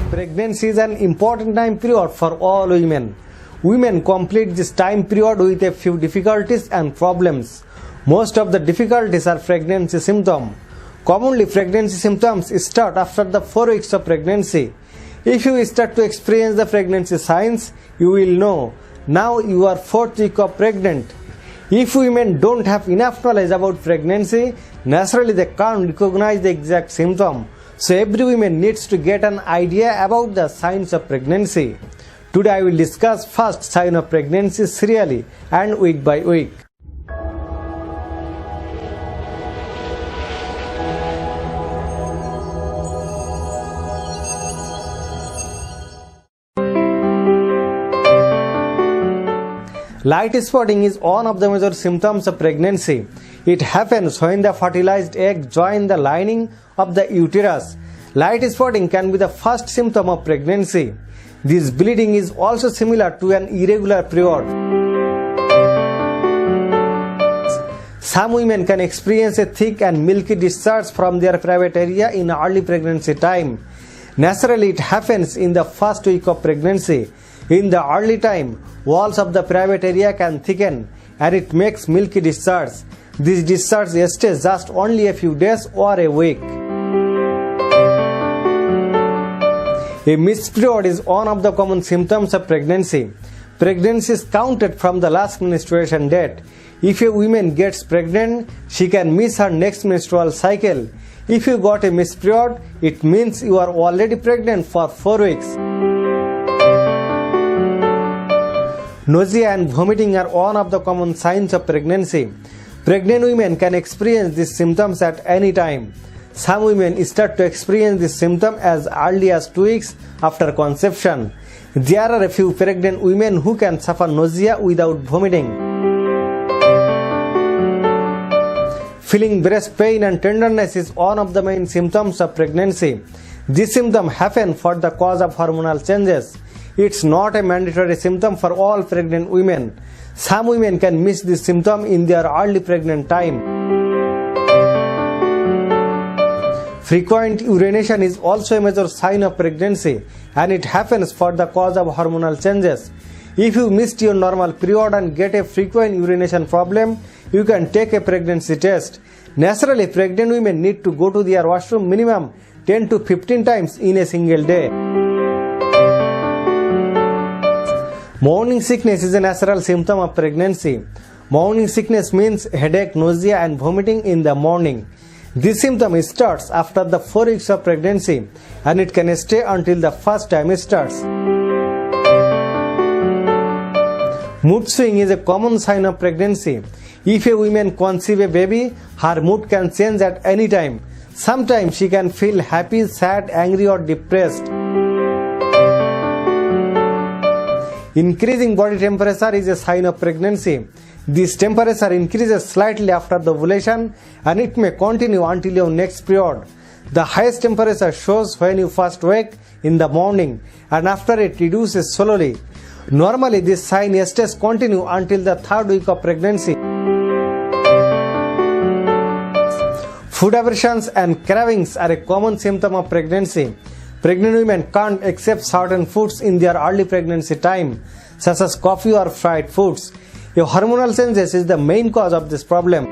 Pregnancy is an important time period for all women. Women complete this time period with a few difficulties and problems. Most of the difficulties are pregnancy symptoms. Commonly, pregnancy symptoms start after the 4 weeks of pregnancy. If you start to experience the pregnancy signs, you will know now you are 4th week of pregnant. If women don't have enough knowledge about pregnancy, naturally they can't recognize the exact symptom. So every woman needs to get an idea about the signs of pregnancy. Today I will discuss first sign of pregnancy serially and week by week. Light spotting is one of the major symptoms of pregnancy. It happens when the fertilized egg join the lining of the uterus. Light spotting can be the first symptom of pregnancy. This bleeding is also similar to an irregular period. Some women can experience a thick and milky discharge from their private area in early pregnancy time. Naturally, it happens in the first week of pregnancy. In the early time, walls of the private area can thicken and it makes milky discharge. This discharge stays just only a few days or a week. A missed period is one of the common symptoms of pregnancy. Pregnancy is counted from the last menstruation date. If a woman gets pregnant, she can miss her next menstrual cycle. If you got a missed period, it means you are already pregnant for 4 weeks. Nausea and vomiting are one of the common signs of pregnancy. Pregnant women can experience these symptoms at any time. Some women start to experience this symptom as early as 2 weeks after conception. There are a few pregnant women who can suffer nausea without vomiting. Feeling breast pain and tenderness is one of the main symptoms of pregnancy. This symptom happens for the cause of hormonal changes. It's not a mandatory symptom for all pregnant women. Some women can miss this symptom in their early pregnant time. Frequent urination is also a major sign of pregnancy and it happens for the cause of hormonal changes. If you missed your normal period and get a frequent urination problem, you can take a pregnancy test. Naturally, pregnant women need to go to their washroom minimum 10 to 15 times in a single day. Morning sickness is a natural symptom of pregnancy. Morning sickness means headache, nausea and vomiting in the morning. This symptom starts after the 4 weeks of pregnancy and it can stay until the first trimester. Mood swing is a common sign of pregnancy. If a woman conceives a baby, her mood can change at any time. Sometimes she can feel happy, sad, angry or depressed. Increasing body temperature is a sign of pregnancy. This temperature increases slightly after the ovulation and it may continue until your next period. The highest temperature shows when you first wake in the morning and after it reduces slowly. Normally this sign stays continue until the 3rd week of pregnancy. Food aversions and cravings are a common symptom of pregnancy. Pregnant women can't accept certain foods in their early pregnancy time, such as coffee or fried foods. Your hormonal changes is the main cause of this problem.